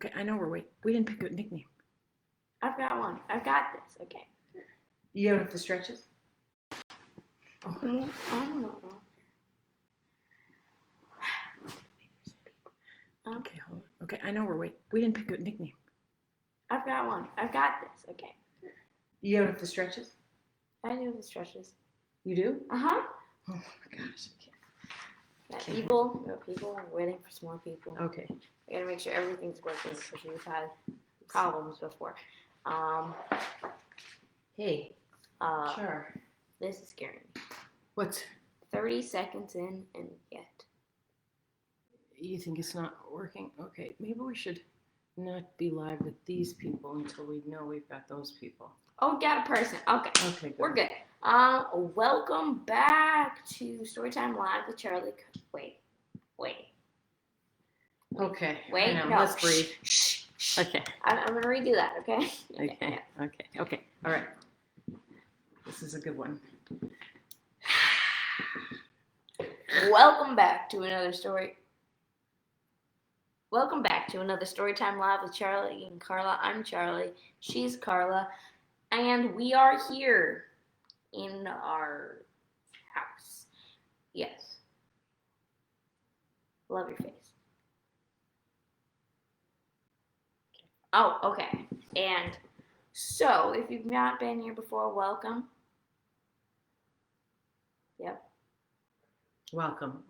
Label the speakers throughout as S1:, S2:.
S1: Okay, I know we're waiting. We didn't pick a nickname.
S2: I've got one. I've got this. Okay.
S1: You have the stretches?
S2: Oh. I don't know.
S1: Okay, hold on. Okay, I know we're waiting. We didn't pick a nickname.
S2: I've got one. I've got this. Okay.
S1: You have the stretches?
S2: I do the stretches.
S1: You do?
S2: Uh-huh.
S1: Oh my gosh.
S2: Okay. People are waiting for some more people.
S1: Okay.
S2: I gotta make sure everything's working because we've had problems before.
S1: Hey. Sure.
S2: This is scaring me.
S1: What's
S2: 30 seconds in and yet.
S1: You think it's not working? Okay, maybe we should not be live with these people until we know we've got those people.
S2: Oh, got a person. Okay.
S1: Okay, good.
S2: We're good. Welcome back to Storytime Live with Charley. Wait.
S1: Okay.
S2: Wait.
S1: No. Let's breathe. Shh. Okay.
S2: I'm gonna redo that. Okay.
S1: Okay. All right. This is a good one.
S2: Welcome back to another Storytime Live with Charley and Carla. I'm Charley. She's Carla. And we are here in our house. Yes. Love your face. Oh, okay. And so, if you've not been here before, welcome. Yep.
S1: Welcome.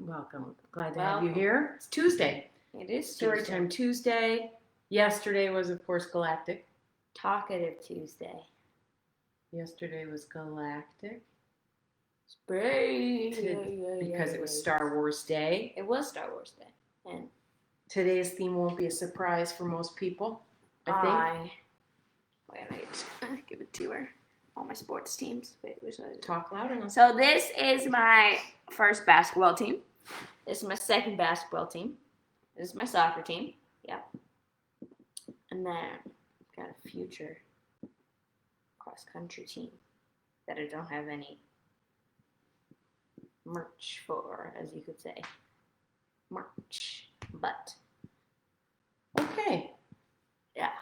S1: Glad to have you here. It's Tuesday.
S2: It is
S1: Storytime Tuesday. Yesterday was, of course, Galactic.
S2: Talkative Tuesday.
S1: Yesterday was Galactic.
S2: Space.
S1: Because it was Star Wars Day.
S2: It was Star Wars Day. And
S1: today's theme won't be a surprise for most people, I think.
S2: Wait. Give it to her. All my sports teams. Wait, which one?
S1: Talk loud enough.
S2: So this is my first basketball team. This is my second basketball team. This is my soccer team. Yep. And then I've got a future cross-country team that I don't have any merch for, as you could say. Merch. But.
S1: Okay.
S2: Yeah.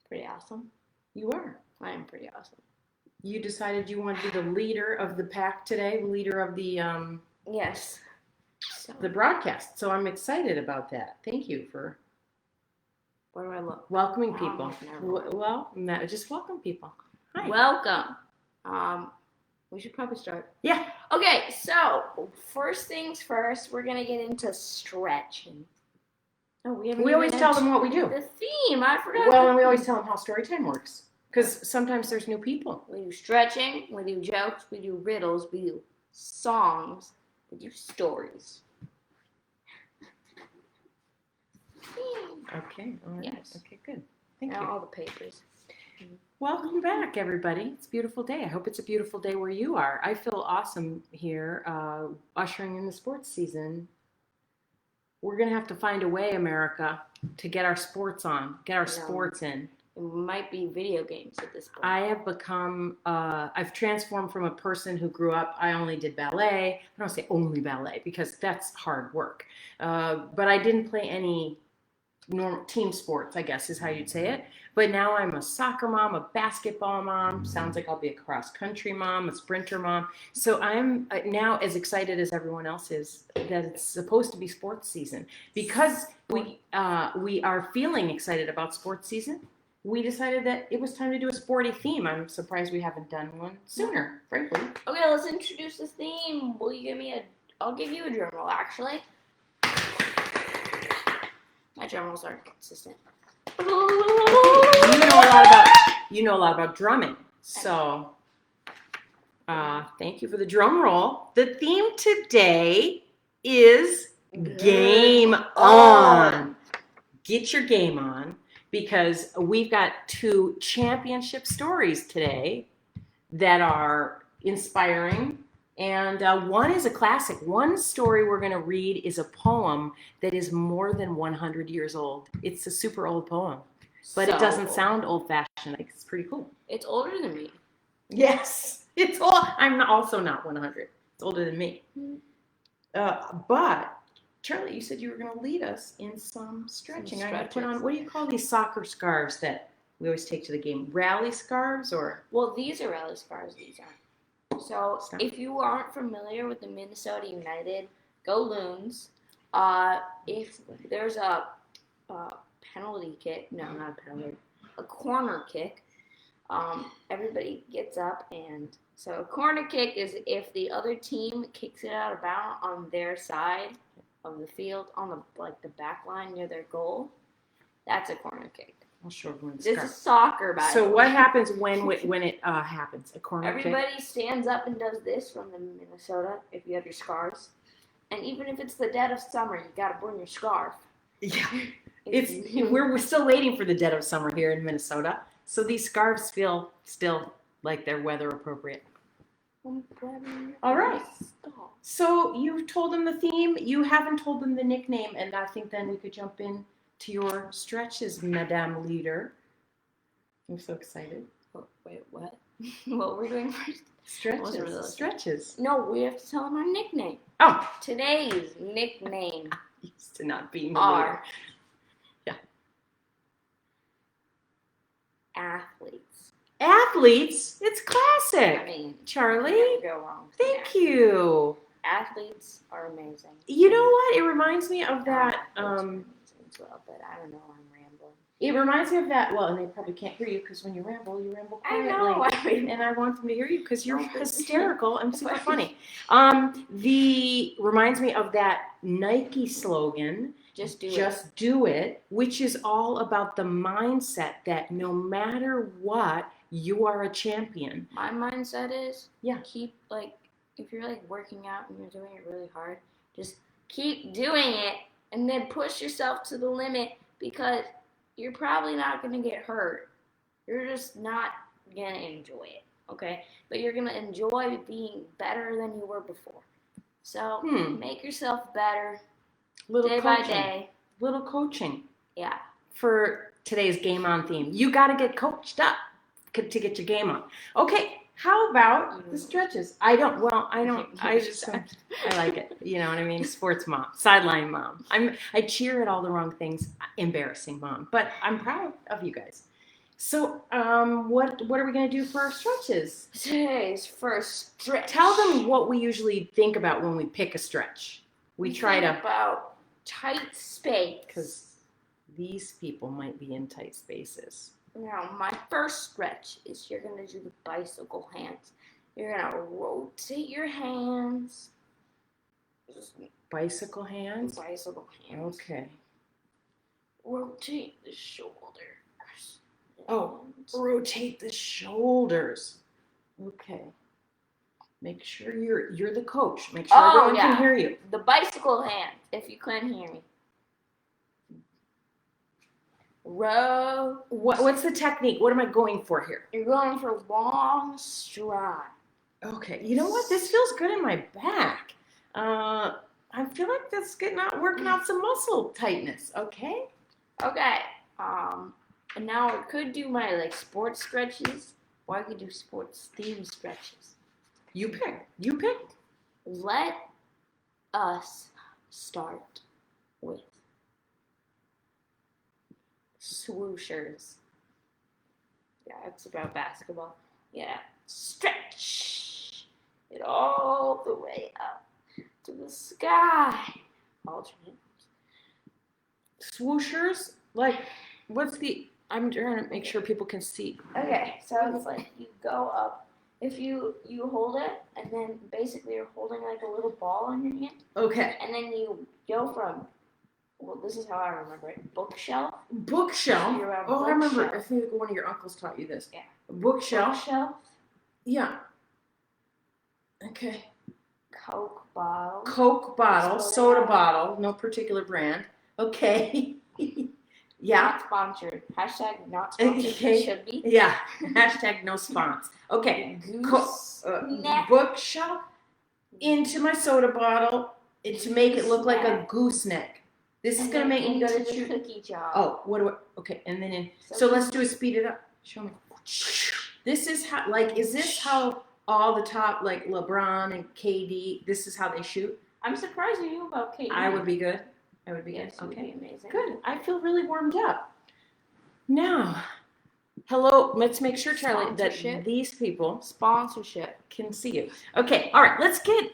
S2: Pretty awesome.
S1: You are.
S2: I am pretty awesome.
S1: You decided you want to be the leader of the pack today, leader of the
S2: yes.
S1: The broadcast. So I'm excited about that. Thank you for
S2: where do I look?
S1: Welcoming people. Well, no, just welcome people. Hi.
S2: Welcome. We should probably start.
S1: Yeah.
S2: Okay, so first things first, we're gonna get into stretching. Oh,
S1: we always tell them what we do.
S2: The theme, I forgot.
S1: Well, and we always tell them how Storytime works. Because sometimes there's new people.
S2: We do stretching, we do jokes, we do riddles, we do songs, we do stories.
S1: Okay. All right.
S2: Yes.
S1: Okay, good. Thank
S2: now
S1: you.
S2: All the papers.
S1: Welcome back, everybody. It's a beautiful day. I hope it's a beautiful day where you are. I feel awesome here, ushering in the sports season. We're going to have to find a way, America, to get our sports on, get our sports in.
S2: It might be video games at this point.
S1: I have become, I've transformed from a person who grew up, I only did ballet. I don't say only ballet because that's hard work. But I didn't play any normal team sports, I guess is how you'd say it. But now I'm a soccer mom, a basketball mom. Sounds like I'll be a cross-country mom, a sprinter mom. So I'm now as excited as everyone else is that it's supposed to be sports season. Because we are feeling excited about sports season, we decided that it was time to do a sporty theme. I'm surprised we haven't done one sooner, frankly.
S2: Okay, let's introduce the theme. I'll give you a drum roll, actually. My drum rolls are consistent.
S1: You know a lot about drumming. So thank you for the drum roll. The theme today is Game On. Get your game on. Because we've got 2 championship stories today that are inspiring. And one is a classic. One story we're going to read is a poem that is more than 100 years old. It's a super old poem. But it doesn't sound old-fashioned. It's pretty cool.
S2: It's older than me.
S1: Yes. It's old. I'm also not 100. It's older than me. But Charlie, you said you were going to lead us in some stretching. I'm going to put
S2: stretches.
S1: on, what do you call these soccer scarves that we always take to the game? Rally scarves or?
S2: Well, these are rally scarves. These aren't. So
S1: Stop.
S2: if you aren't familiar with the Minnesota United, go Loons. If there's a penalty kick, no, not a penalty, a corner kick, everybody gets up, and so a corner kick is if the other team kicks it out of bounds on their side of the field, on the back line near their goal. That's a corner kick.
S1: I'll show everyone the
S2: This
S1: scarf.
S2: is soccer, by the
S1: So
S2: way.
S1: what happens when it happens? A corner
S2: Everybody
S1: kick?
S2: stands up and does this from the Minnesota if you have your scarves. And even if it's the dead of summer, you gotta bring your scarf.
S1: Yeah. We're still waiting for the dead of summer here in Minnesota. So these scarves feel still like they're weather appropriate. All right. So you've told them the theme. You haven't told them the nickname, and I think then we could jump in to your stretches, Madame Leader. I'm so excited.
S2: Oh, wait, what? What were we doing first?
S1: Stretches. Stretches.
S2: No, we have to tell them our nickname.
S1: Oh,
S2: Today's nickname
S1: used to not being the
S2: are
S1: leader. Yeah.
S2: athletes.
S1: Athletes. It's
S2: I
S1: classic.
S2: mean,
S1: Charlie,
S2: can't go wrong with
S1: thank
S2: that.
S1: you.
S2: Athletes are amazing.
S1: You know what? It reminds me of that.
S2: Athletes are amazing as well, but I don't know. I'm rambling.
S1: It reminds me of that. Well, and they probably can't hear you because when you ramble
S2: I
S1: quietly.
S2: know. I mean,
S1: And I want them to hear you because you're
S2: Don't hurt me.
S1: hysterical and super funny. The reminds me of that Nike slogan,
S2: just do it.
S1: "Just do it," which is all about the mindset that no matter what, you are a champion.
S2: My mindset is
S1: Yeah.
S2: keep if you're working out and you're doing it really hard, just keep doing it and then push yourself to the limit because you're probably not going to get hurt. You're just not going to enjoy it, okay? But you're going to enjoy being better than you were before. So make yourself better
S1: Little
S2: day
S1: coaching.
S2: by day.
S1: Little coaching
S2: Yeah.
S1: for today's game on theme. You got to get coached up to get your game on. Okay. How about the stretches? I just I like it. You know what I mean? Sports mom, sideline mom. I cheer at all the wrong things. Embarrassing mom, but I'm proud of you guys. So, what are we gonna do for our stretches?
S2: Today's first stretch.
S1: Tell them what we usually think about when we pick a stretch. We try
S2: think
S1: to,
S2: about tight space.
S1: because these people might be in tight spaces.
S2: Now, my first stretch is you're going to do the bicycle hands. You're going to rotate your hands.
S1: Bicycle hands.
S2: Bicycle hands.
S1: Okay.
S2: Rotate the shoulders.
S1: Oh, rotate the shoulders. Okay. Make sure you're the coach. Make sure everyone can hear you.
S2: The bicycle hands, if you couldn't hear me.
S1: What's the technique? What am I going for here?
S2: You're going for long stride.
S1: Okay. You know what? This feels good in my back. I feel like that's working out some muscle tightness. Okay.
S2: Okay. And now I could do my sports stretches, or I could do sports themed stretches.
S1: You pick. You pick.
S2: Let us start with swooshers. Yeah, it's about basketball. Yeah. Stretch it all the way up to the sky. Alternate.
S1: Swooshers? I'm trying to make sure people can see.
S2: Okay, so it's you go up. If you hold it, and then basically you're holding a little ball in your hand,
S1: Okay.
S2: and then you go from, this is how I remember it, bookshelf.
S1: Bookshelf.
S2: You're a
S1: I remember.
S2: bookshelf.
S1: I think one of your uncles taught you this.
S2: Yeah.
S1: Bookshelf.
S2: Bookshelf.
S1: Yeah. Okay.
S2: Coke bottle.
S1: Coke bottle, soda bottle, no particular brand. Okay. Yeah.
S2: Not sponsored. Hashtag not sponsored.
S1: Okay.
S2: It should be.
S1: Yeah. Hashtag no spons. Okay.
S2: Goose neck.
S1: Bookshelf into my soda bottle to make it look like a gooseneck. This is gonna make me go to
S2: the
S1: shoot.
S2: cookie jar.
S1: Oh, what do I? Okay, and then so let's do a speed it up. Show me. This is how. Is this how all the top LeBron and KD? This is how they shoot.
S2: I'm surprised you knew about Kate.
S1: I would be good. I would be
S2: Yes,
S1: good.
S2: okay.
S1: Okay.
S2: Amazing.
S1: Good. I feel really warmed up. Now, hello. Let's make sure, Charlie, that
S2: Sponsorship.
S1: these people
S2: Sponsorship.
S1: can see you. Okay. All right. Let's get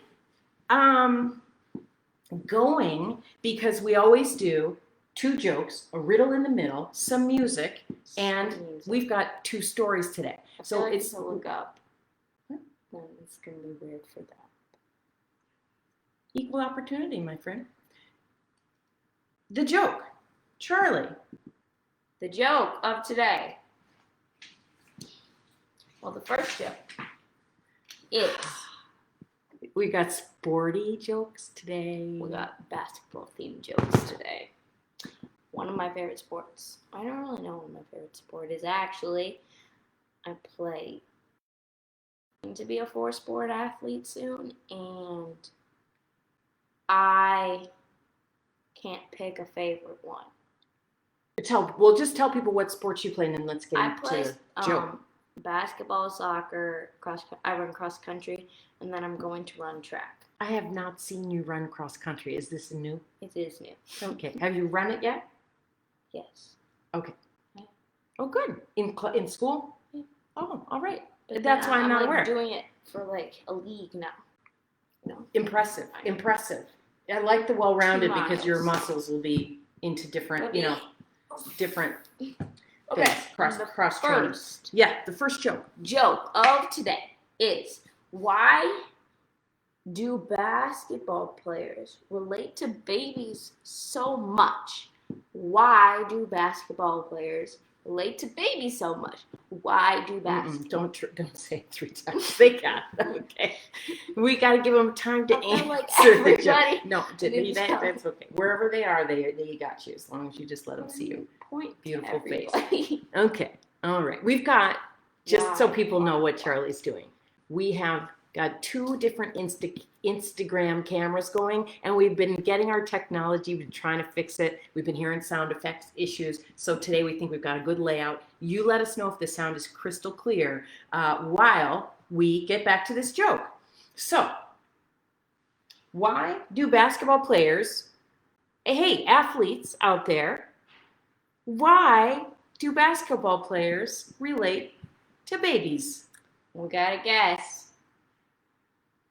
S1: going because we always do 2 jokes, a riddle in the middle, some music, and we've got 2 stories today.
S2: So it's to look up.
S1: What?
S2: Then it's gonna be weird for that.
S1: Equal opportunity, my friend. The joke, Charlie.
S2: The joke of today. Well, the first joke is
S1: We got sporty jokes today.
S2: we got basketball themed jokes today. One of my favorite sports. I don't really know what my favorite sport is actually. I play to be a 4-sport athlete soon, and I can't pick a favorite one.
S1: We'll just tell people what sports you play, and then let's get
S2: I
S1: into
S2: play
S1: the joke.
S2: basketball, soccer, I run cross country, and then I'm going to run track.
S1: I have not seen you run cross country. Is this new?
S2: It is new.
S1: Okay. Have you run it yet?
S2: Yes.
S1: Okay.
S2: Yeah.
S1: Oh, good. In school?
S2: Yeah.
S1: Oh, all right.
S2: But
S1: That's
S2: then
S1: why I'm not
S2: like
S1: aware.
S2: doing it for like a league now. No.
S1: Impressive. Impressive. I like the well-rounded
S2: 2
S1: because your
S2: miles.
S1: muscles will be into different, different
S2: Okay.
S1: things. Cross training.
S2: First
S1: Yeah, the first joke.
S2: joke of today is, why do basketball players relate to babies so much? Why do basketball players relate to babies so much? Why do basketball?
S1: Don't say it 3 times. They got okay. We got to give them time to
S2: I feel
S1: answer
S2: like
S1: the joke.
S2: everybody
S1: No,
S2: didn't tell.
S1: that's okay. Wherever they are, they got you. As long as you just let them see you.
S2: Point
S1: Beautiful face.
S2: face.
S1: Okay. All right. We've got, just so
S2: Wow.
S1: people know what Charlie's doing, we have got 2 different Instagram cameras going, and we've been getting our technology. We've been trying to fix it. We've been hearing sound effects issues. So today we think we've got a good layout. You let us know if the sound is crystal clear while we get back to this joke. So, why do basketball players, hey, athletes out there, why do basketball players relate to babies?
S2: We gotta guess.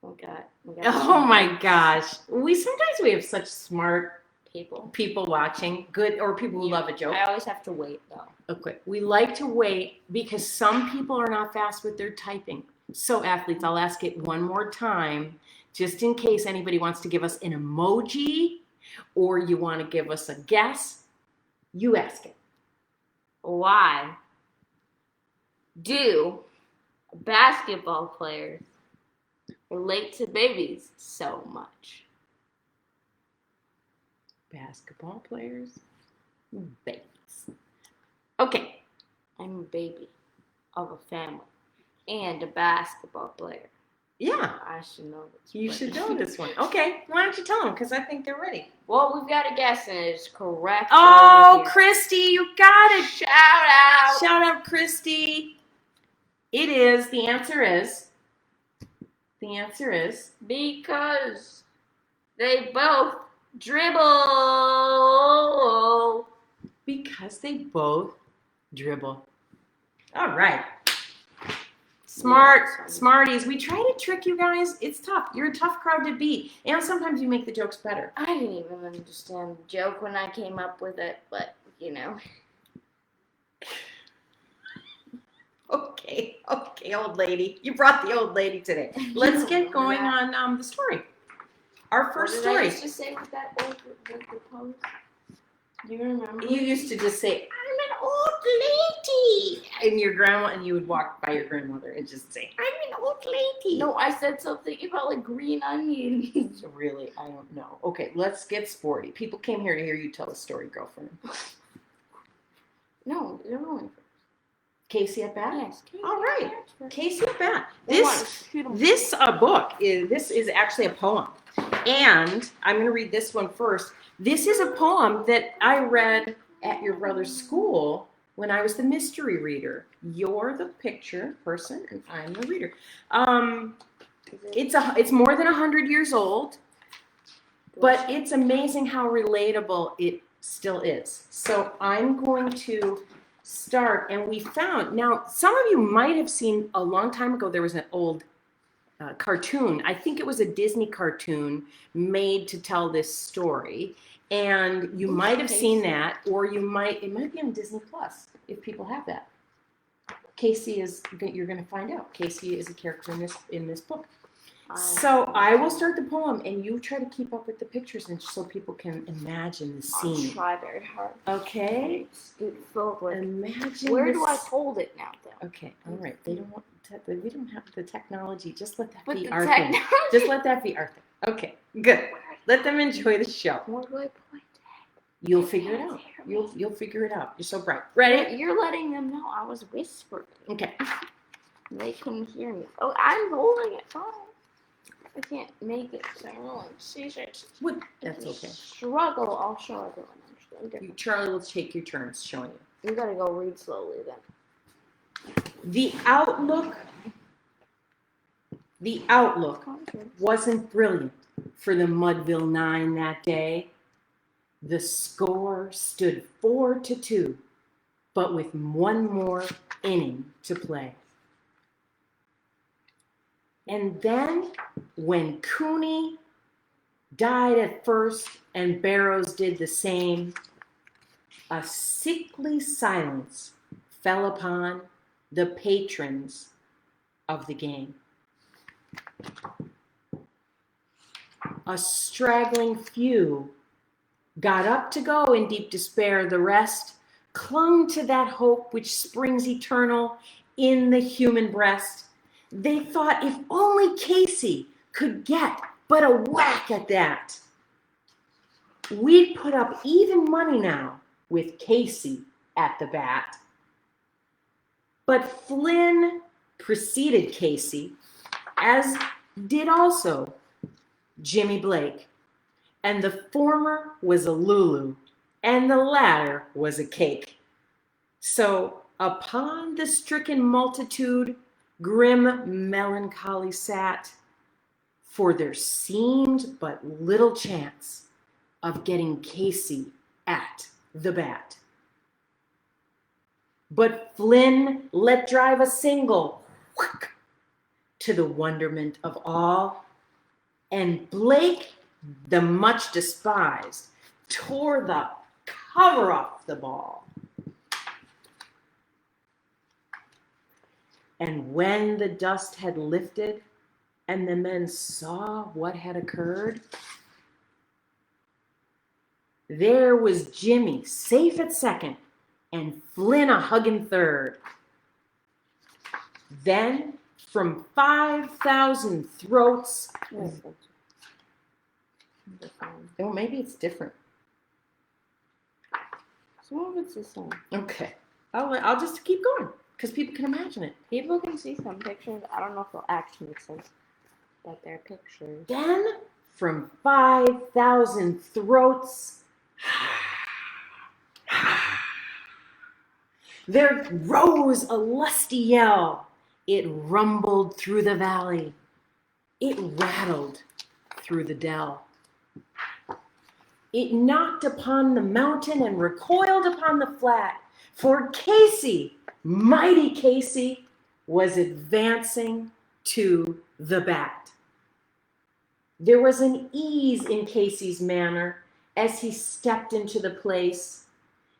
S2: We got
S1: Oh my gosh. Sometimes we have such smart
S2: people
S1: watching, good, or people who love a joke.
S2: I always have to wait though.
S1: Okay. We like to wait because some people are not fast with their typing. So athletes, I'll ask it one more time, just in case anybody wants to give us an emoji or you want to give us a guess. You ask it.
S2: Why do basketball players relate to babies so much?
S1: Basketball players? Babies. Okay.
S2: I'm a baby of a family and a basketball player.
S1: Yeah.
S2: I should know this.
S1: You should know this one. Okay. Why don't you tell them? Because I think they're ready.
S2: Well, we've got a guess and it's correct.
S1: Oh,
S2: over here.
S1: Christy, you got it.
S2: Shout out!
S1: Shout out, Christy. It is. The answer is.
S2: Because they both dribble.
S1: Because they both dribble. All right. Smart, smarties. We try to trick you guys. It's tough. You're a tough crowd to beat. And sometimes you make the jokes better.
S2: I didn't even understand the joke when I came up with it, but
S1: Okay, old lady. You brought the old lady today. Let's get going on the story. Our first
S2: What
S1: story.
S2: did I used to say with that old pose? Do you remember?
S1: You used to just say, "I'm an old lady," and you would walk by your grandmother and just say, "I'm an old lady."
S2: No, I said something about like green onions.
S1: Really, I don't know. Okay, let's get sporty. People came here to hear you tell a story, girlfriend.
S2: No, you're going first.
S1: Casey at bat?
S2: Yes.
S1: All right. Casey at bat.
S2: This
S1: This book is actually a poem. And I'm going to read this one first. This is a poem that I read at your brother's school when I was the mystery reader. You're the picture person and I'm the reader. It's more than 100 years old. But it's amazing how relatable it still is. So I'm going to start, and we found, now some of you might have seen a long time ago, there was an old cartoon. I think it was a Disney cartoon made to tell this story. And you might have seen that, or it might be on Disney Plus if people have that. Casey you're going to find out. Casey is a character in this book. So I will start the poem, and you try to keep up with the pictures, and so people can imagine the scene.
S2: I'll try very hard.
S1: Okay.
S2: It's filled with.
S1: Imagine.
S2: Where do I hold it now, though?
S1: Okay. All right. We don't have the technology. Just let that
S2: But
S1: be
S2: the
S1: our thing. Just let that be our thing. Okay. Good. Let them enjoy the show.
S2: Where do I point?
S1: You'll figure it out. You'll figure it out. You're so bright. Ready?
S2: You're letting them know I was whispering.
S1: Okay.
S2: They couldn't hear me. Oh, I'm holding it. Oh. I can't make it, so I don't like seizures.
S1: What? That's okay.
S2: Struggle. I'll show everyone.
S1: Charlie will take your turns showing you.
S2: You gotta go read slowly then.
S1: The outlook wasn't brilliant for the Mudville Nine that day. The score stood 4-2, but with one more inning to play. And then, when Cooney died at first and Barrows did the same, a sickly silence fell upon the patrons of the game. A straggling few got up to go in deep despair. The rest clung to that hope which springs eternal in the human breast. They thought if only Casey could get but a whack at that, we'd put up even money now with Casey at the bat. But Flynn preceded Casey, as did also Jimmy Blake, and the former was a Lulu, and the latter was a cake. So upon the stricken multitude, grim melancholy sat, for there seemed but little chance of getting Casey at the bat. But Flynn let drive a single whack, to the wonderment of all, and Blake, the much despised, tore the cover off the ball. And when the dust had lifted and the men saw what had occurred, there was Jimmy safe at second and Flynn a hugging third. Then from 5,000 throats, oh, maybe it's different.
S2: Some of it's the same.
S1: Okay, I'll just keep going because people can imagine it.
S2: People can see some pictures. I don't know if they'll actually make sense, but they're pictures.
S1: Then from 5,000 throats, there rose a lusty yell. It rumbled through the valley. It rattled through the dell. It knocked upon the mountain and recoiled upon the flat, for Casey, mighty Casey, was advancing to the bat. There was an ease in Casey's manner as he stepped into the place.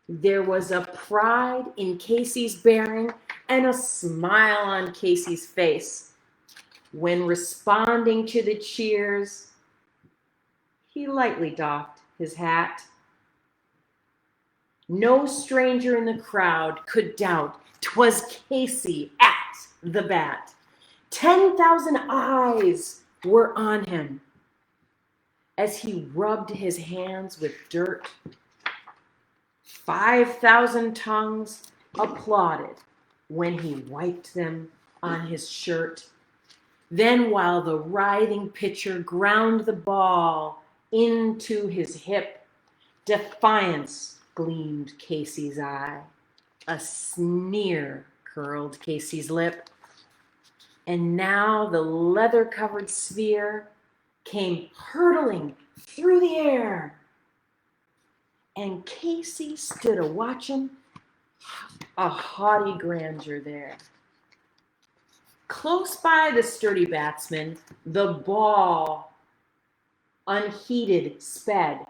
S1: There was a pride in Casey's bearing and a smile on Casey's face. When responding to the cheers, he lightly doffed his hat. No stranger in the crowd could doubt 'twas Casey at the bat. 10,000 eyes were on him as he rubbed his hands with dirt. 5,000 tongues applauded when he wiped them on his shirt. Then while the writhing pitcher ground the ball into his hip, defiance gleamed Casey's eye. A sneer curled Casey's lip. And now the leather-covered sphere came hurtling through the air. And Casey stood a-watching, a haughty grandeur there. Close by the sturdy batsman, the ball, unheeded, sped.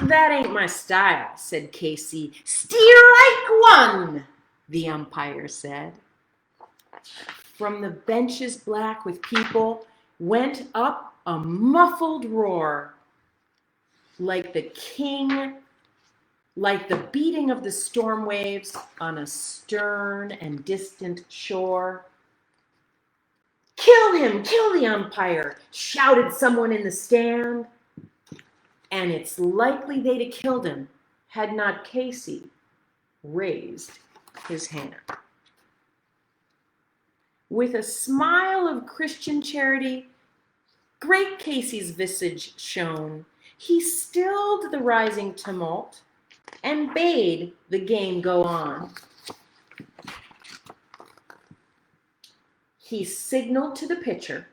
S1: That ain't my style, said Casey. Strike one, the umpire said. From the benches black with people went up a muffled roar, like the beating of the storm waves on a stern and distant shore. Kill him, kill the umpire, shouted someone in the stand. And it's likely they'd have killed him had not Casey raised his hand. With a smile of Christian charity, great Casey's visage shone. He stilled the rising tumult and bade the game go on. He signaled to the pitcher.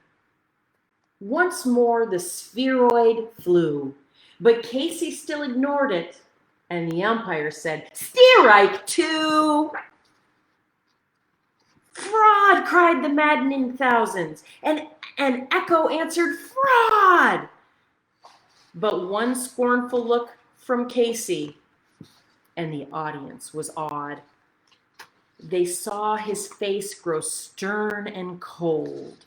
S1: Once more the spheroid flew, but Casey still ignored it, and the umpire said, "Strike two!" "Fraud!" cried the maddening thousands, and an echo answered, "Fraud!" But one scornful look from Casey, and the audience was awed. They saw his face grow stern and cold.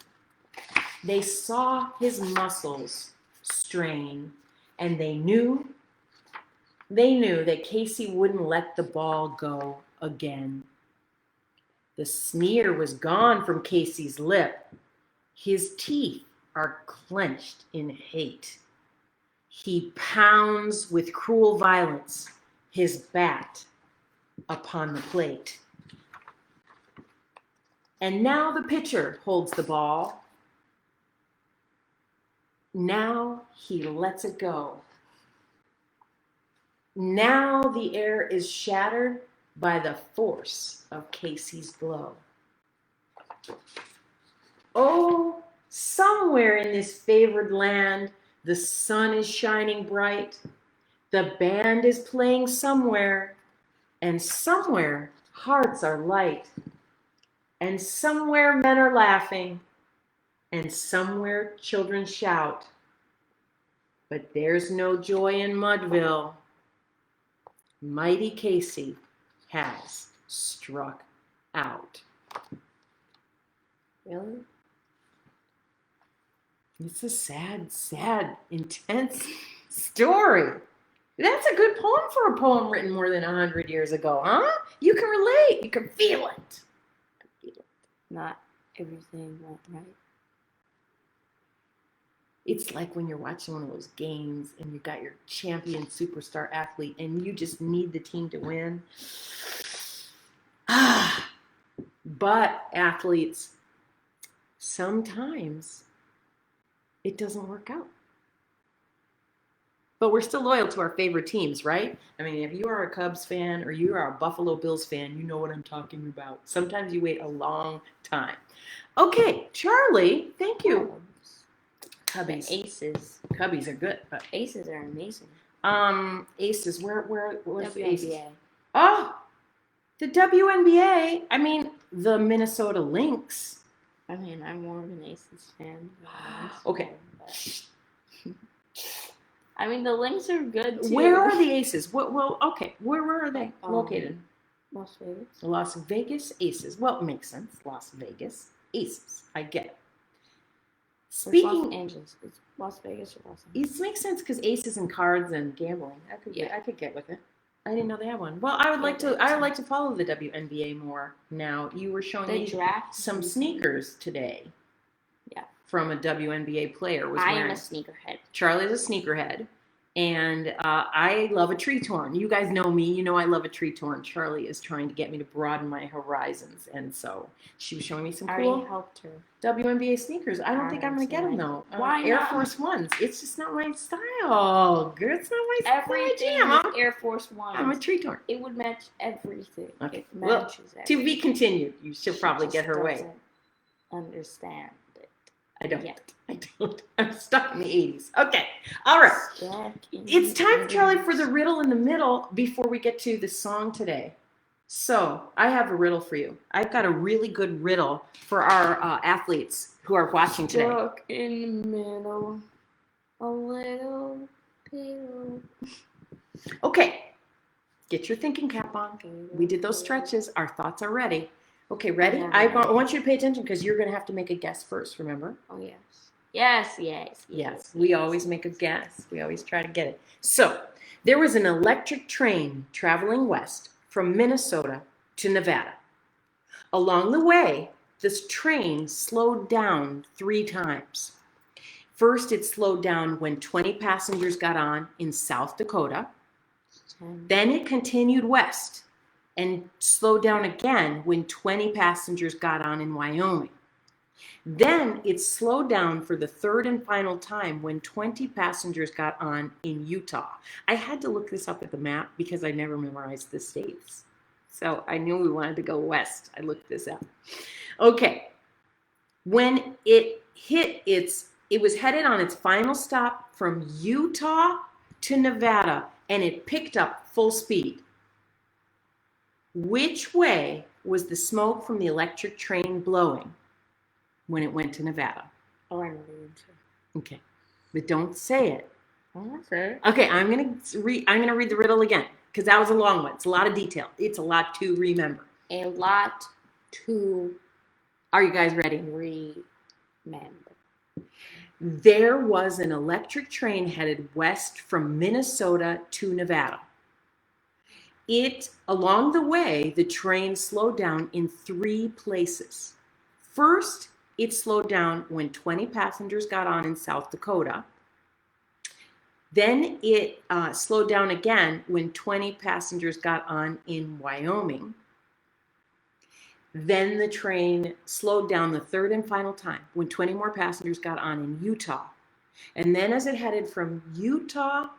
S1: They saw his muscles strain, and they knew that Casey wouldn't let the ball go again. The sneer was gone from Casey's lip. His teeth are clenched in hate. He pounds with cruel violence his bat upon the plate. And now the pitcher holds the ball. Now he lets it go. Now the air is shattered by the force of Casey's blow. Oh, somewhere in this favored land, the sun is shining bright. The band is playing somewhere, and somewhere hearts are light. And somewhere men are laughing, and somewhere children shout. But there's no joy in Mudville. Mighty Casey has struck out.
S2: Really?
S1: It's a sad, sad, intense story. That's a good poem for a poem written more than 100 years ago, huh? You can relate. You can feel it.
S2: Not everything went right.
S1: It's like when you're watching one of those games and you got your champion superstar athlete and you just need the team to win. But athletes, sometimes it doesn't work out. But we're still loyal to our favorite teams, right? I mean, if you are a Cubs fan or you are a Buffalo Bills fan, you know what I'm talking about. Sometimes you wait a long time. Okay, Charlie, thank you. Cubbies.
S2: Aces.
S1: Cubbies are good, but
S2: Aces are amazing.
S1: Aces. Where's the Aces?
S2: WNBA.
S1: Oh, the WNBA. I mean, the Minnesota Lynx.
S2: I mean, I'm more of an Aces fan.
S1: Okay.
S2: I mean, the Lynx are good too.
S1: Where are the Aces? Well, okay. Where are they located?
S2: Las Vegas.
S1: Las Vegas Aces. Well, it makes sense. Las Vegas Aces. I get it. Speaking,
S2: Los Angeles. It's Las Vegas or Los Angeles.
S1: It makes sense because aces and cards and gambling. I could get with it. I didn't know they had one. Well, I would like to follow the WNBA more now. You were showing me some sneakers today.
S2: Yeah.
S1: From a WNBA player.
S2: I am a sneakerhead.
S1: Charlie's a sneakerhead. And I love a tree torn. You guys know me. You know I love a tree torn. Charlie is trying to get me to broaden my horizons. And so she was showing me some cool
S2: helped her.
S1: WNBA sneakers. I don't think I'm going to get them, though.
S2: Why
S1: Air
S2: not?
S1: Force Ones. It's just not my style. It's not my style.
S2: Everything is Air Force One.
S1: I'm a tree torn.
S2: It would match everything.
S1: Okay.
S2: It matches everything.
S1: To be continued. You should probably get her way.
S2: Understand it.
S1: I don't.
S2: Yet.
S1: I don't. I'm stuck in the 80s. Okay. All right. It's time, Charlie, for the riddle in the middle before we get to the song today. So I have a riddle for you. I've got a really good riddle for our athletes who are watching today.
S2: Stuck in the middle, a little pillow.
S1: Okay. Get your thinking cap on. We did those stretches. Our thoughts are ready. Okay, ready?
S2: Yeah.
S1: I want you to pay attention because you're going to have to make a guess first, remember?
S2: Oh, yes. Yes.
S1: Yes, we always make a guess. We always try to get it. So, there was an electric train traveling west from Minnesota to Nevada. Along the way, this train slowed down 3 times. First, it slowed down when 20 passengers got on in South Dakota. Then it continued west and slowed down again when 20 passengers got on in Wyoming. Then it slowed down for the 3rd and final time when 20 passengers got on in Utah. I had to look this up at the map because I never memorized the states. So I knew we wanted to go west. I looked this up. Okay. When it was headed on its final stop from Utah to Nevada, and it picked up full speed. Which way was the smoke from the electric train blowing when it went to Nevada?
S2: Oh, I know the answer.
S1: Okay, but don't say it.
S2: Okay.
S1: Okay, I'm gonna read the riddle again because that was a long one. It's a lot of detail. It's a lot to remember.
S2: A lot to
S1: Are you guys ready?
S2: remember.
S1: There was an electric train headed west from Minnesota to Nevada. Along the way, the train slowed down in 3 places. First, it slowed down when 20 passengers got on in South Dakota. Then it slowed down again when 20 passengers got on in Wyoming. Then the train slowed down the 3rd and final time when 20 more passengers got on in Utah. And then as it headed from Utah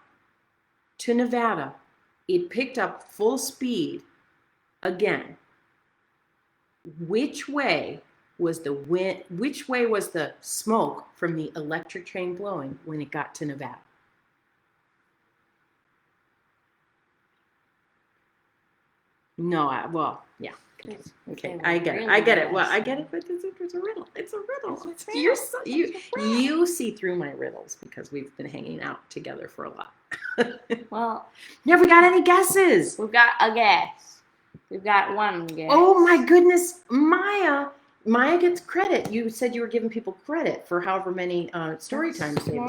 S1: to Nevada, it picked up full speed again. Which way was the smoke from the electric train blowing when it got to Nevada? No, yeah. Okay, I get it. Well, I get it, but it's a riddle. It's a riddle. You see through my riddles because we've been hanging out together for a lot.
S2: Well,
S1: never got any guesses.
S2: we've got a guess. We've got one guess.
S1: Oh my goodness, Maya gets credit. You said you were giving people credit for however many story times they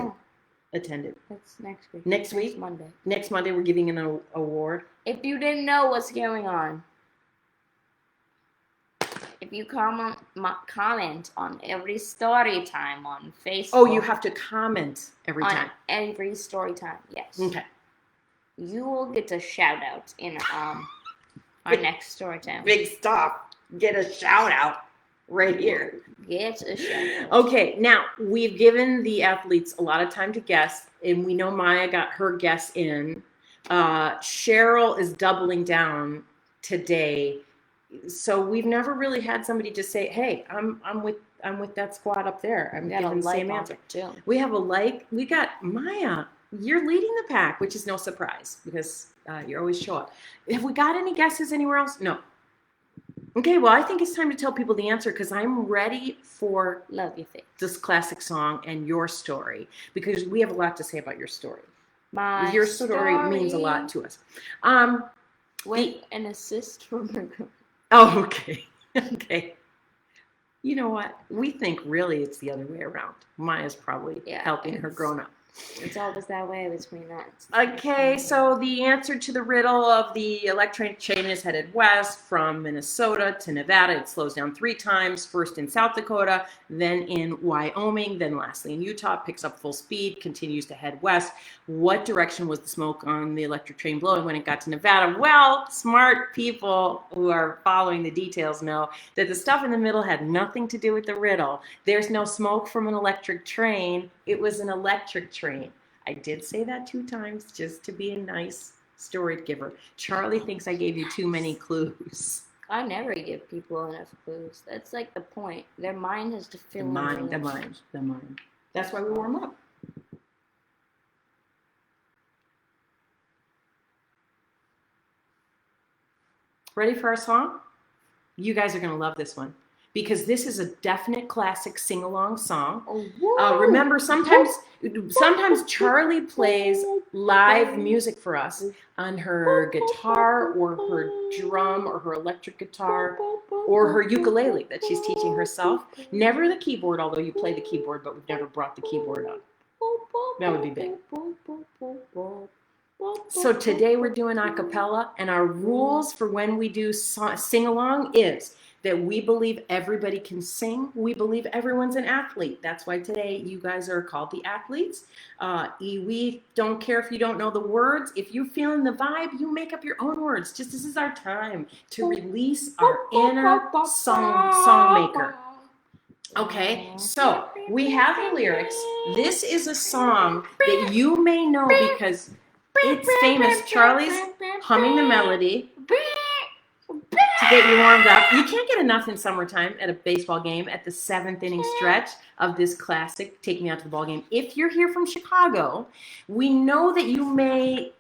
S1: attended.
S2: That's next week.
S1: Next week?
S2: Monday.
S1: Next Monday, we're giving an award.
S2: If you didn't know what's going on, if you comment on every story time on Facebook.
S1: Oh, you have to comment every
S2: on
S1: time.
S2: every story time, yes.
S1: Okay.
S2: You will get a shout out in our next story time.
S1: Big stuff. Get a shout out right here.
S2: Get a shout out.
S1: Okay, now we've given the athletes a lot of time to guess, and we know Maya got her guess in. Cheryl is doubling down today. So we've never really had somebody just say, "Hey, I'm with that squad up there. I'm giving the same answer."
S2: Too.
S1: We have a like. We got Maya. You're leading the pack, which is no surprise because you always show up. Have we got any guesses anywhere else? No. Okay, well, I think it's time to tell people the answer because I'm ready for
S2: Love you, Faith.
S1: this classic song and your story because we have a lot to say about your story.
S2: Your
S1: story means a lot to us.
S2: Wait, an assist from her.
S1: Oh, okay. Okay. You know what? We think really it's the other way around. Maya's probably helping her grown up.
S2: It's always that way between us.
S1: Okay, so the answer to the riddle of the electric train is headed west from Minnesota to Nevada. It slows down 3 times, first in South Dakota, then in Wyoming, then lastly in Utah, picks up full speed, continues to head west. What direction was the smoke on the electric train blowing when it got to Nevada? Well, smart people who are following the details know that the stuff in the middle had nothing to do with the riddle. There's no smoke from an electric train. It was an electric train. I did say that 2 times just to be a nice story giver. Charlie thinks I gave you too many clues.
S2: I never give people enough clues. That's like the point. Their mind has to fill
S1: The mind. That's why we warm up. Ready for our song? You guys are going to love this one because this is a definite classic sing-along song. Remember, sometimes Charley plays live music for us on her guitar or her drum or her electric guitar or her ukulele that she's teaching herself. Never the keyboard, although you play the keyboard, but we've never brought the keyboard on. That would be big. So today we're doing a cappella, and our rules for when we do sing-along is that we believe everybody can sing. We believe everyone's an athlete. That's why today you guys are called the athletes. We don't care if you don't know the words. If you're feeling the vibe, you make up your own words. Just this is our time to release our inner song maker. Okay, so we have the lyrics. This is a song that you may know because it's famous. Charley's humming the melody to get you warmed up. You can't get enough in summertime at a baseball game at the 7th inning stretch of this classic Take Me Out to the Ball Game. If you're here from Chicago, we know that you may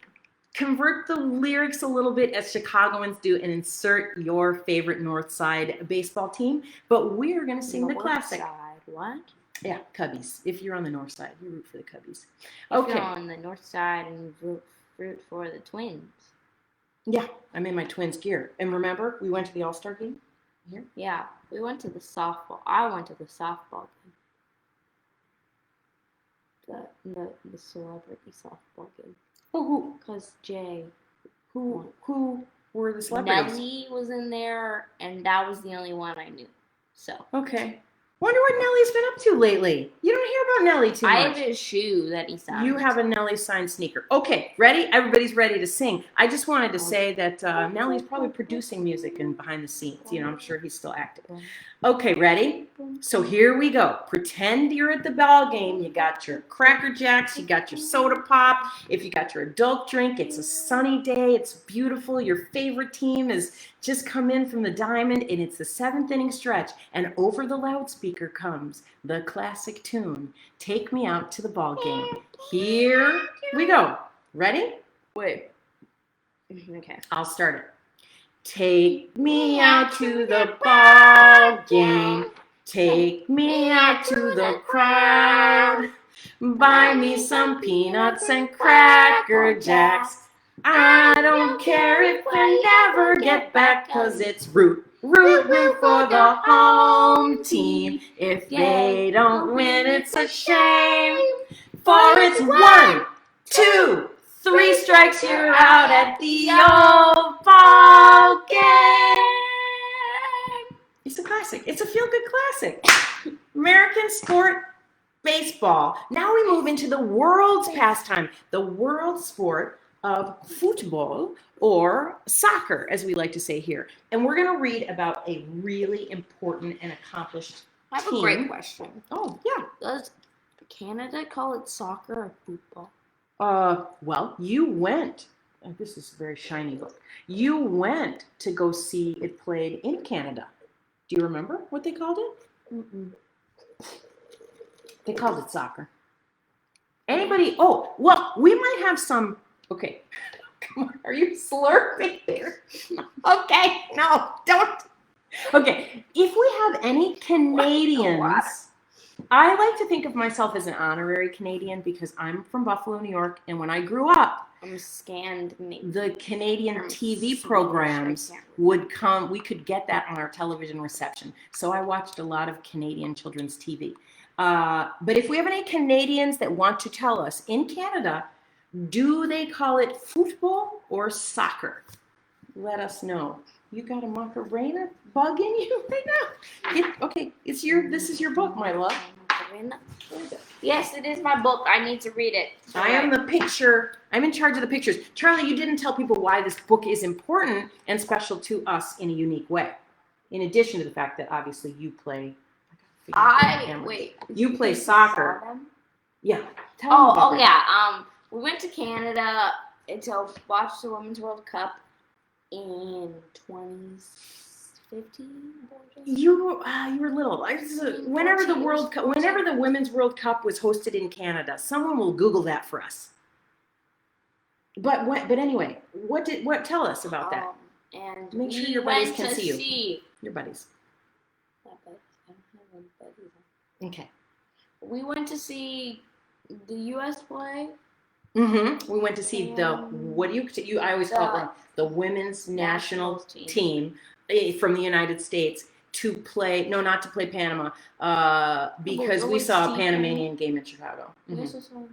S1: convert the lyrics a little bit as Chicagoans do and insert your favorite North Side baseball team, but we're going to sing the classic.
S2: Side. What?
S1: Yeah, Cubbies. If you're on the North Side, you root for the Cubbies.
S2: If you're on the North Side and root for the Twins.
S1: Yeah, I'm in my Twins gear. And remember, we went to the All-Star game here?
S2: Yeah, we went to the softball. I went to the softball game. The celebrity softball game.
S1: Oh,
S2: Because Jay.
S1: who were the celebrities?
S2: Nelly was in there, and that was the only one I knew. So.
S1: Okay. Wonder what Nelly's been up to lately. You don't hear about Nelly too much.
S2: I have a shoe that he signed.
S1: You have a Nelly signed sneaker. Okay, ready? Everybody's ready to sing. I just wanted to say that Nelly's probably producing music and behind the scenes. You know, I'm sure he's still active. Okay, ready? So here we go. Pretend you're at the ball game. You got your Cracker Jacks. You got your soda pop. If you got your adult drink, it's a sunny day. It's beautiful. Your favorite team has just come in from the diamond, and it's the 7th inning stretch. And over the loudspeaker comes the classic tune, Take Me Out to the Ball Game. Here we go. Ready?
S2: Wait. Okay.
S1: I'll start it. Take me out to the ball game. Take me out to the crowd. Buy me some peanuts and Cracker Jacks. I don't care if I never get back, 'cause it's root for the home team. If they don't win, it's a shame. For it's 1, 2, 3 strikes, you're out at the old ball game. It's a classic. It's a feel-good classic. American sport, baseball. Now we move into the world's pastime, the world sport of football, or soccer, as we like to say here. And we're going to read about a really important and accomplished
S2: I have
S1: team.
S2: a great question.
S1: Oh, yeah.
S2: Does Canada call it soccer or football?
S1: Well, you went, this is a very shiny look. You went to go see it played in Canada. Do you remember what they called it?
S2: Mm-mm.
S1: They called it soccer. Anybody? Oh, well, we might have some. Okay. Come on. Are you slurping there? Okay. No, don't. Okay. If we have any Canadians, I like to think of myself as an honorary Canadian because I'm from Buffalo, New York, and when I grew up,
S2: I'm scanned.
S1: the Canadian TV programs would come. We could get that on our television reception. So I watched a lot of Canadian children's TV. But if we have any Canadians that want to tell us, in Canada, do they call it football or soccer? Let us know. You got a Macarena bug in you right now? This is your book, my love.
S2: Yes, it is my book. I need to read it.
S1: I am the picture. I'm in charge of the pictures. Charley, you didn't tell people why this book is important and special to us in a unique way. In addition to the fact that obviously you play. You play soccer. Yeah. Tell them about that.
S2: We went to Canada to watch the Women's World Cup in 2016. 15 boys.
S1: You were little. Whenever the
S2: 14.
S1: whenever the Women's World Cup was hosted in Canada, someone will Google that for us. But anyway, tell us about that?
S2: And
S1: Make sure
S2: we
S1: your buddies
S2: went
S1: can
S2: to
S1: see you.
S2: see.
S1: Your buddies.
S2: Not buddies. I don't have any buddies.
S1: Okay.
S2: We went to see the U.S. play.
S1: Mm-hmm. We went to see I always call it wrong. The women's national team from the United States not to play Panama, because we saw a Panamanian game in Chicago. Mm-hmm.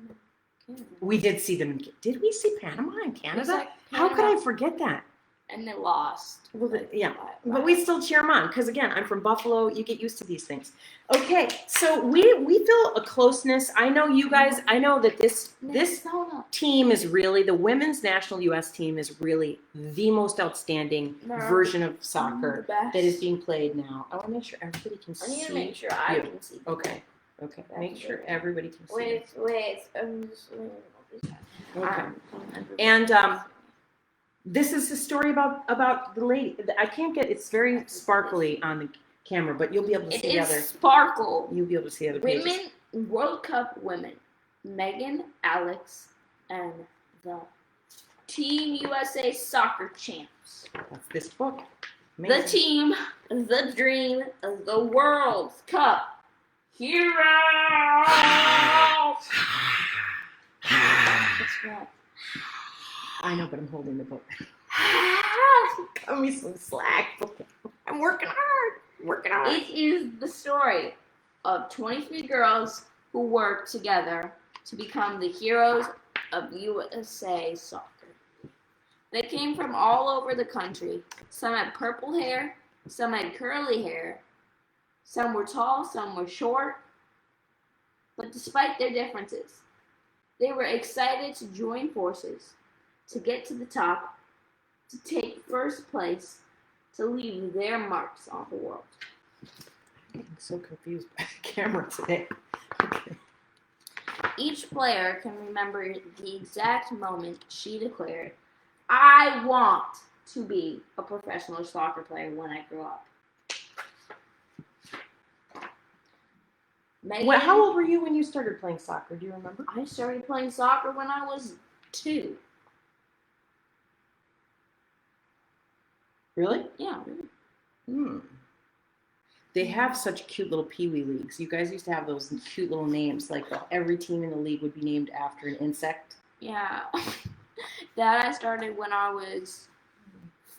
S1: We did see them. Did we see Panama in Canada? How could I forget that?
S2: And they lost.
S1: Well, yeah, but we still cheer them on because, again, I'm from Buffalo. You get used to these things. Okay, so we feel a closeness. I know you guys. I know that this team is really, the women's national U.S. team is really the most outstanding version of soccer that is being played now. I want to make sure everybody can see.
S2: I need to make sure I can see.
S1: Okay. Make sure everybody can see.
S2: Wait.
S1: Okay. And this is a story about the lady. I can't get. It's very sparkly on the camera, but you'll be able to see the other.
S2: Sparkle.
S1: You'll be able to see the other pages.
S2: Women World Cup women: Megan, Alex, and the Team USA soccer champs.
S1: That's this book.
S2: Amazing. The team, the dream, the World Cup heroes. What's that?
S1: I know, but I'm holding the book. Cut me some slack. I'm working hard.
S2: It is the story of 23 girls who work together to become the heroes of USA soccer. They came from all over the country. Some had purple hair, some had curly hair, some were tall, some were short. But despite their differences, they were excited to join forces, to get to the top, to take first place, to leave their marks on the world.
S1: I'm so confused by the camera today. Okay.
S2: Each player can remember the exact moment she declared, "I want to be a professional soccer player when I grow up." Megan,
S1: How old were you when you started playing soccer? Do you remember?
S2: I started playing soccer when I was 2.
S1: Really?
S2: Yeah.
S1: They have such cute little peewee leagues. You guys used to have those cute little names. Like every team in the league would be named after an insect.
S2: Yeah. That I started when I was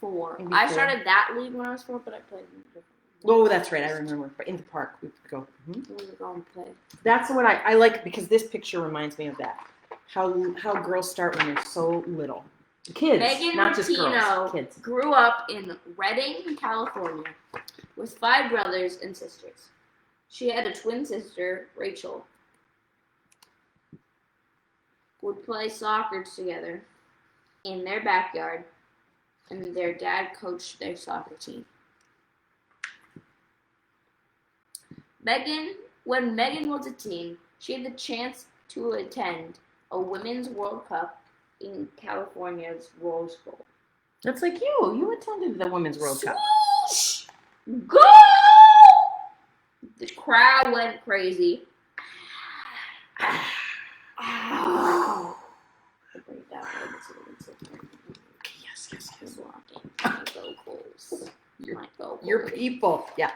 S2: 4.
S1: Maybe
S2: I
S1: 4.
S2: started that league when I was 4, but I played in different.
S1: Oh, that's right. I remember. In the park, we would go. Mm-hmm.
S2: We would go and play.
S1: That's what I like, because this picture reminds me of that. How girls start when they're so little. Kids,
S2: Megan
S1: not just girls.
S2: Martino
S1: Kids.
S2: grew up in Redding, California, with 5 brothers and sisters. She had a twin sister, Rachel. Would play soccer together in their backyard, and their dad coached their soccer team. When Megan was a teen, she had the chance to attend a Women's World Cup in California's Rose Bowl.
S1: That's like you. You attended the Women's World Cup.
S2: Swoosh! Go! The crowd went crazy.
S1: Yes. Your people. Yeah.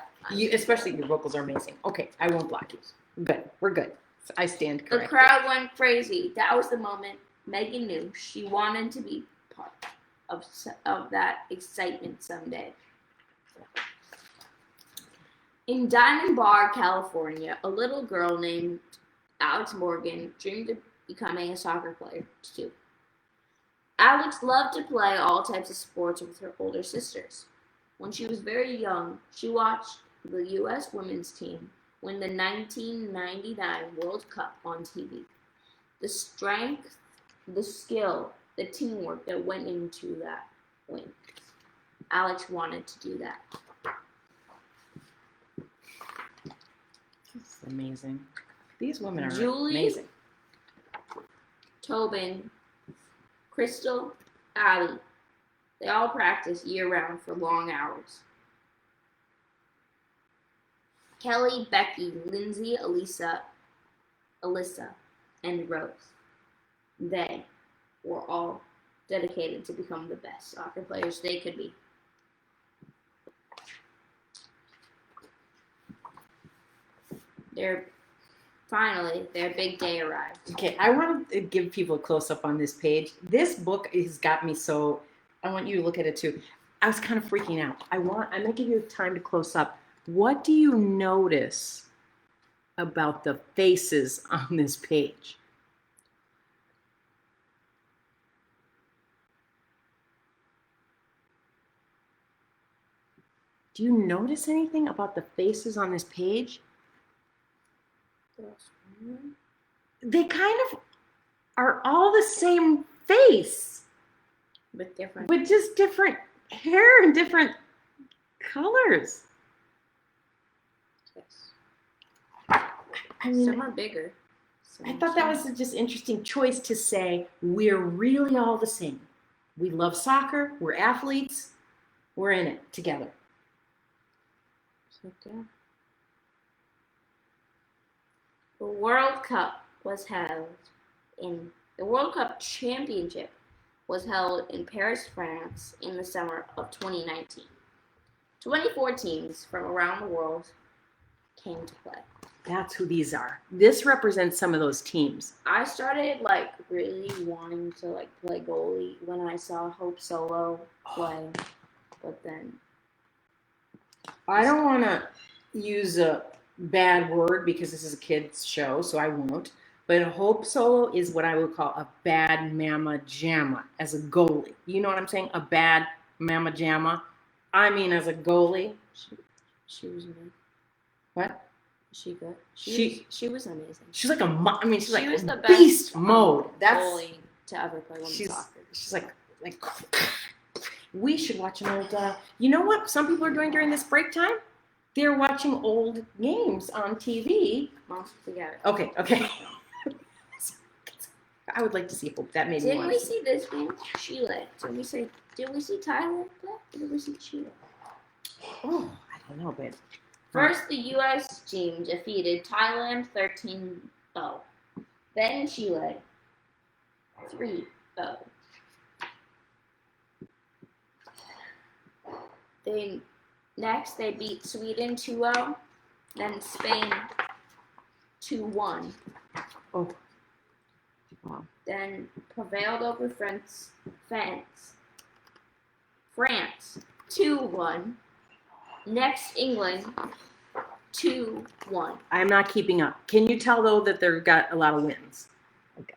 S1: Especially your vocals are amazing. Okay, I won't block you. Good. We're good. I stand corrected.
S2: The crowd went crazy. That was the moment Megan knew she wanted to be part of that excitement someday. In Diamond Bar, California, a little girl named Alex Morgan dreamed of becoming a soccer player too. Alex loved to play all types of sports with her older sisters. When she was very young, she watched the U.S. women's team win the 1999 World Cup on TV. The strength, the skill, the teamwork that went into that win. Alex wanted to do that.
S1: It's amazing. These women are
S2: Julie,
S1: amazing.
S2: Tobin, Crystal, Allie. They all practice year-round for long hours. Kelly, Becky, Lindsay, Alyssa, and Rose. They were all dedicated to become the best soccer players they could be. Their big day arrived.
S1: Okay, I want to give people a close-up on this page. This book has got me so, I want you to look at it too. I was kind of freaking out. I'm going to give you time to close up. What do you notice about the faces on this page? Do you notice anything about the faces on this page? They kind of are all the same face,
S2: With
S1: just different hair and different colors.
S2: Yes.
S1: I mean,
S2: Some are bigger.
S1: I thought that was a just interesting choice to say we're really all the same. We love soccer. We're athletes. We're in it together.
S2: Okay. The World Cup Championship was held in Paris, France in the summer of 2019. 24 teams from around the world came to play.
S1: That's who these are. This represents some of those teams.
S2: I started really wanting to play goalie when I saw Hope Solo play, but then
S1: I don't want to use a bad word because this is a kid's show, so I won't. But Hope Solo is what I would call a bad mama jamma as a goalie. You know what I'm saying? A bad mama jamma. I mean, as a goalie.
S2: she was good.
S1: What?
S2: She good.
S1: She
S2: was amazing.
S1: She's like she's like
S2: was the best
S1: beast mode. That's
S2: goalie to ever play women's soccer.
S1: She's like we should watch an old. You know what? Some people are doing during this break time. They're watching old games on TV.
S2: Mom, forget
S1: Okay.
S2: it.
S1: I would like to see Hope. That made me
S2: Didn't
S1: want
S2: we
S1: to
S2: see this game? Sheila. Did we see Tyler play? Or did we see Sheila?
S1: Oh, I don't know, but
S2: First, the U.S. team defeated Thailand 13-0. Then Chile 3-0. Next, they beat Sweden 2-0. Then Spain 2-1.
S1: Oh. Wow.
S2: Then prevailed over France 2-1. Next, England 2-1.
S1: I'm not keeping up. Can you tell though that they've got a lot of wins? Okay.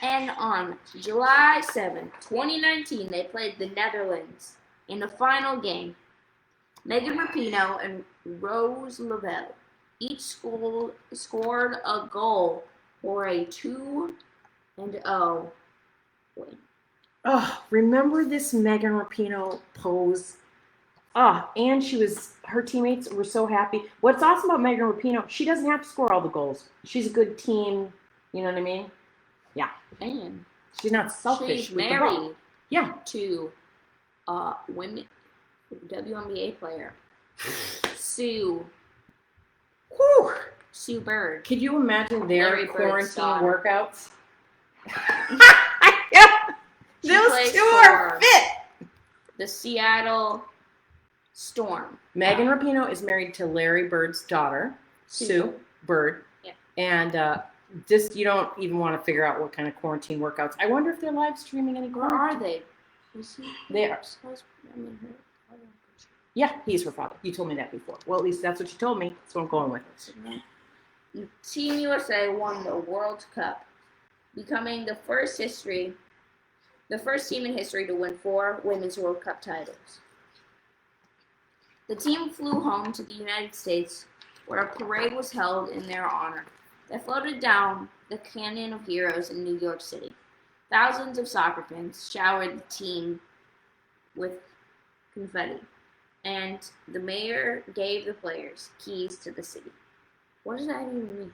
S2: And on July 7, 2019, they played the Netherlands in the final game. Megan Rapinoe and Rose Lavelle each scored a goal for a 2-0 win.
S1: Oh, remember this Megan Rapinoe pose? Oh, and her teammates were so happy. What's awesome about Megan Rapinoe, she doesn't have to score all the goals. She's a good team, you know what I mean? Yeah.
S2: And
S1: she's not selfish.
S2: she's
S1: with the
S2: married
S1: ball. Yeah.
S2: to a WNBA player, Sue Bird.
S1: Could you imagine their
S2: Larry Bird's
S1: quarantine
S2: daughter.
S1: workouts?
S2: She
S1: Those
S2: plays
S1: two are
S2: for
S1: fit.
S2: the Seattle Storm.
S1: Megan Rapinoe is married to Larry Bird's daughter, Sue Bird.
S2: Yeah.
S1: And just you don't even want to figure out what kind of quarantine workouts. I wonder if they're live streaming any
S2: Where
S1: quarantine.
S2: are they?
S1: They are. Yeah, he's her father. You told me that before. Well, at least that's what you told me, so I'm going with it.
S2: Team USA won the World Cup, becoming the first team in history to win 4 Women's World Cup titles. The team flew home to the United States, where a parade was held in their honor. They floated down the Canyon of Heroes in New York City. Thousands of soccer fans showered the team with confetti, and the mayor gave the players keys to the city. What does that even mean?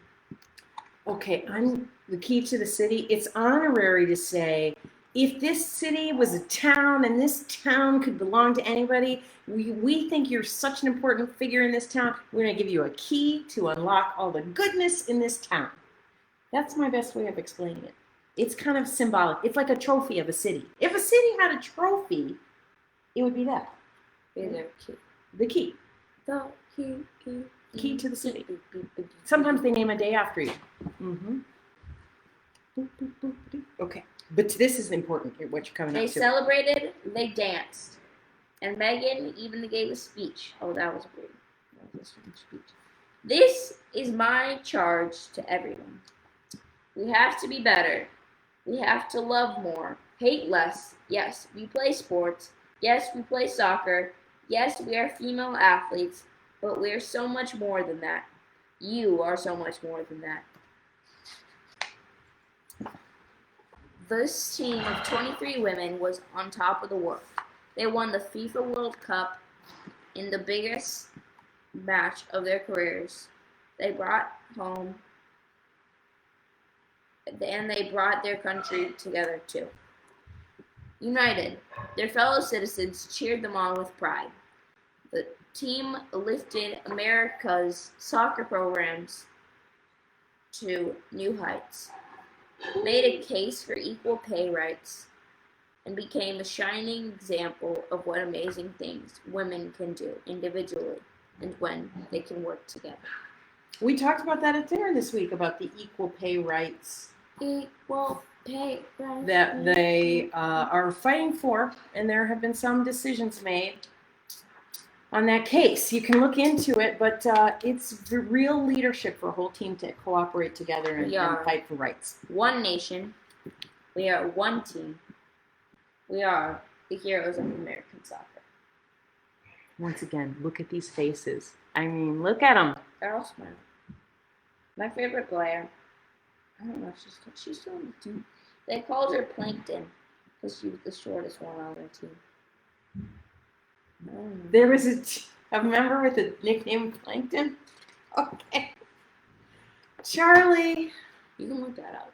S1: Okay, I'm the key to the city. It's honorary to say if this city was a town and this town could belong to anybody, we think you're such an important figure in this town. We're going to give you a key to unlock all the goodness in this town. That's my best way of explaining it. It's kind of symbolic. It's like a trophy of a city. If a city had a trophy, it would be that. The key. The key to the city. Sometimes they name a day after you. Mm-hmm. Okay. But this is important, what you're coming up to.
S2: They celebrated, they danced. And Megan even gave a speech. Oh, that was weird. That was a speech. This is my charge to everyone. We have to be better. We have to love more, hate less. Yes, we play sports. Yes, we play soccer. Yes, we are female athletes. But we are so much more than that. You are so much more than that. This team of 23 women was on top of the world. They won the FIFA World Cup in the biggest match of their careers. They brought home, and they brought their country together too. United, their fellow citizens cheered them on with pride. The team lifted America's soccer programs to new heights, made a case for equal pay rights, and became a shining example of what amazing things women can do individually and when they can work together.
S1: We talked about that at dinner this week, about the equal pay rights.
S2: Equal pay rights.
S1: That they are fighting for, and there have been some decisions made on that case. You can look into it, but it's the real leadership for a whole team to cooperate together and fight for rights.
S2: One nation. We are one team. We are the heroes of American soccer.
S1: Once again, look at these faces. I mean, look at them.
S2: They're all smiling. My favorite player, I don't know if she's still on the team. They called her Plankton because she was the shortest one on their team.
S1: There was a member with a nickname Plankton? Okay. Charley.
S2: You can look that up.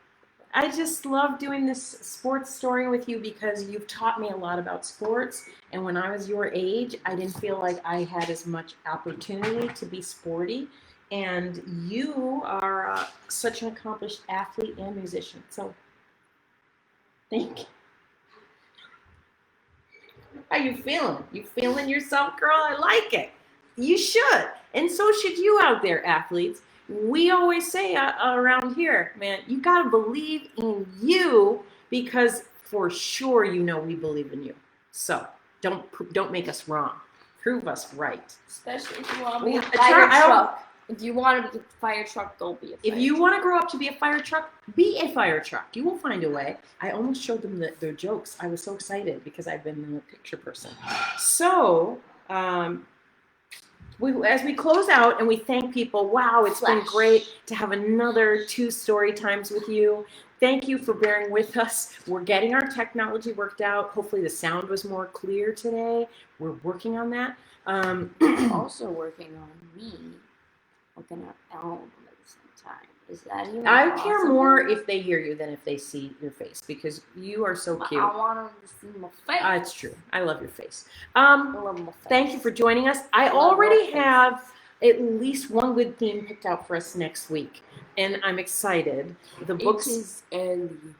S1: I just love doing this sports story with you because you've taught me a lot about sports. And when I was your age, I didn't feel like I had as much opportunity to be sporty. And you are such an accomplished athlete and musician. So, thank you. How you feeling? You feeling yourself, girl? I like it. You should. And so should you out there, athletes. We always say around here, man, you got to believe in you because for sure you know we believe in you. So don't make us wrong. Prove us right.
S2: Especially if you want to be a fire truck. If you want to be a fire truck, don't be a fire truck.
S1: If you want to grow up to be a fire truck, be a fire truck. You will find a way. I almost showed them their jokes. I was so excited because I've been a picture person. So, as we close out and we thank people, wow, it's been great to have another 2 story times with you. Thank you for bearing with us. We're getting our technology worked out. Hopefully the sound was more clear today. We're working on that.
S2: Also working on me looking at Ellen at the same time. Is that even
S1: I
S2: possible?
S1: care more if they hear you than if they see your face because you are so cute.
S2: I want them to see my face.
S1: It's true. I love your face.
S2: I love my face.
S1: Thank you for joining us. I already have at least one good theme picked out for us next week, and I'm excited. The books
S2: is Alien.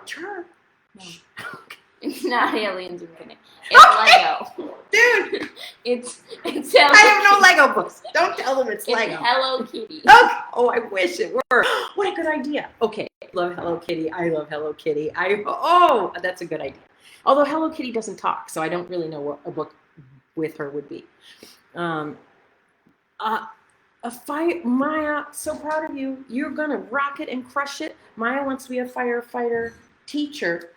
S1: Sure.
S2: No. It's not Aliens Infinite. It's Lego.
S1: Dude!
S2: It's
S1: I have no Lego books. Don't tell them it's Lego.
S2: It's Hello Kitty.
S1: Okay. Oh, I wish it were. What a good idea. Okay. Love Hello Kitty. I love Hello Kitty. That's a good idea. Although Hello Kitty doesn't talk, so I don't really know what a book with her would be. Maya, so proud of you. You're going to rock it and crush it. Maya wants to be a firefighter teacher,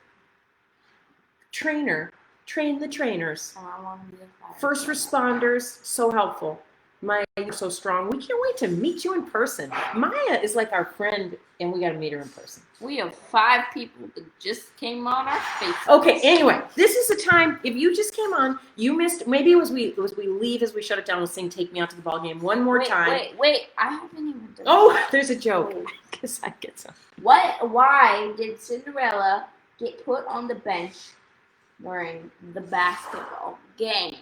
S1: trainer, train the trainers.
S2: I want to be a firefighter.
S1: First responders, so helpful. Maya, you're so strong. We can't wait to meet you in person. Maya is like our friend, and we got to meet her in person.
S2: We have 5 people that just came on our Facebook.
S1: Okay, anyway, this is the time. If you just came on, you missed. Maybe it was we leave as we shut it down and sing "Take Me Out to the Ball Game" one more time.
S2: Wait! I haven't even done.
S1: Oh, there's a joke. I guess I get some.
S2: Why did Cinderella get put on the bench during the basketball game?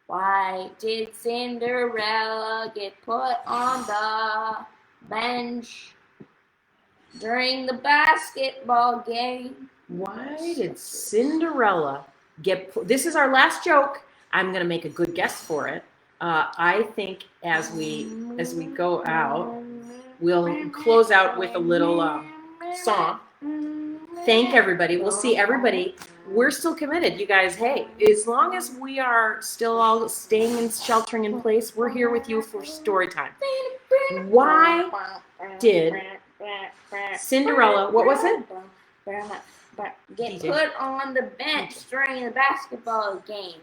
S2: Why did Cinderella get put on the bench during the basketball game?
S1: Why did Cinderella get put? This is our last joke. I'm going to make a good guess for it. I think as we go out, we'll close out with a little song. Thank everybody. We'll see everybody. We're still committed, you guys. Hey, as long as we are still all staying and sheltering in place, we're here with you for story time. Why did Cinderella, what was it?
S2: Get put on the bench during the basketball game.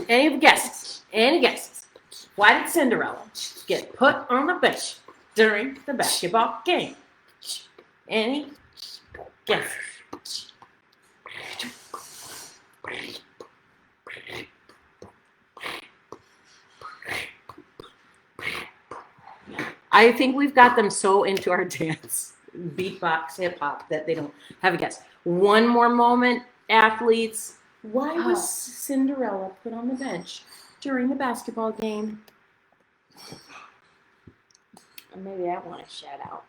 S1: Any guesses? Any guesses? Why did Cinderella get put on the bench during the basketball game? Any guesses? I think we've got them so into our dance, beatbox, hip hop, that they don't have a guess. One more moment, athletes. Why was Cinderella put on the bench during the basketball game?
S2: Maybe I want to shout out.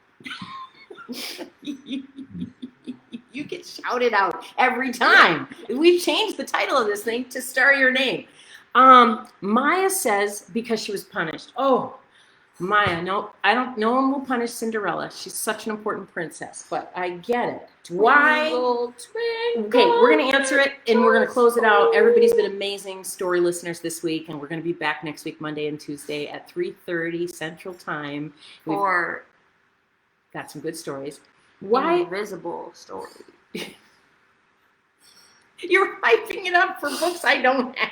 S1: You get shouted out every time. We've changed the title of this thing to Star Your Name. Maya says because she was punished. Oh, Maya, no, I don't. No one will punish Cinderella. She's such an important princess, but I get it. Why?
S2: Twinkle,
S1: Okay, we're gonna answer it and we're gonna close it out. Everybody's been amazing story listeners this week, and we're gonna be back next week, Monday and Tuesday at 3:30 Central Time. We've
S2: or
S1: got some good stories. Why?
S2: Invisible Story.
S1: You're hyping it up for books I don't have.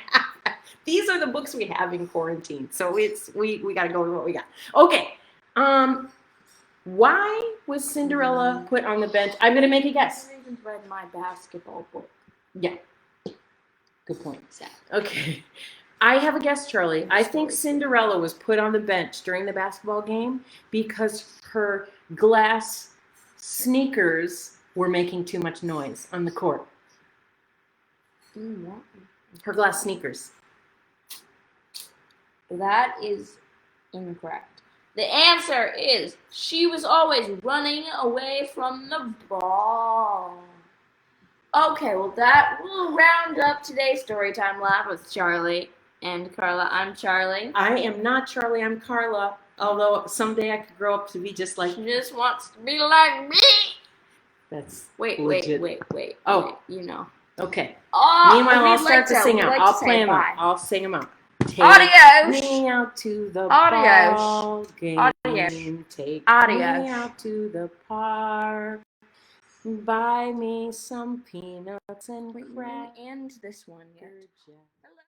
S1: These are the books we have in quarantine, so it's we got to go with what we got. Okay, why was Cinderella put on the bench? I'm gonna make a guess.
S2: I haven't read my basketball book.
S1: Yeah, good point. Okay, I have a guess, Charlie. I think Cinderella was put on the bench during the basketball game because her glass sneakers were making too much noise on the court. Her glass sneakers.
S2: That is incorrect. The answer is she was always running away from the ball. Okay, well that will round up today's Storytime Lab with Charley and Carla. I'm Charley.
S1: I am not Charlie, I'm Carla. Although someday I could grow up to be just like...
S2: She just wants to be like me.
S1: That's
S2: Wait.
S1: Oh.
S2: Wait, you know.
S1: Okay.
S2: Oh,
S1: Meanwhile, I'll start to sing out. I'll play them out. I'll sing them out. Take
S2: Adios.
S1: me out to the
S2: Adios.
S1: ball game.
S2: Adios.
S1: Take
S2: Adios.
S1: me out to the park. Buy me some peanuts and crackers.
S2: And this one yet.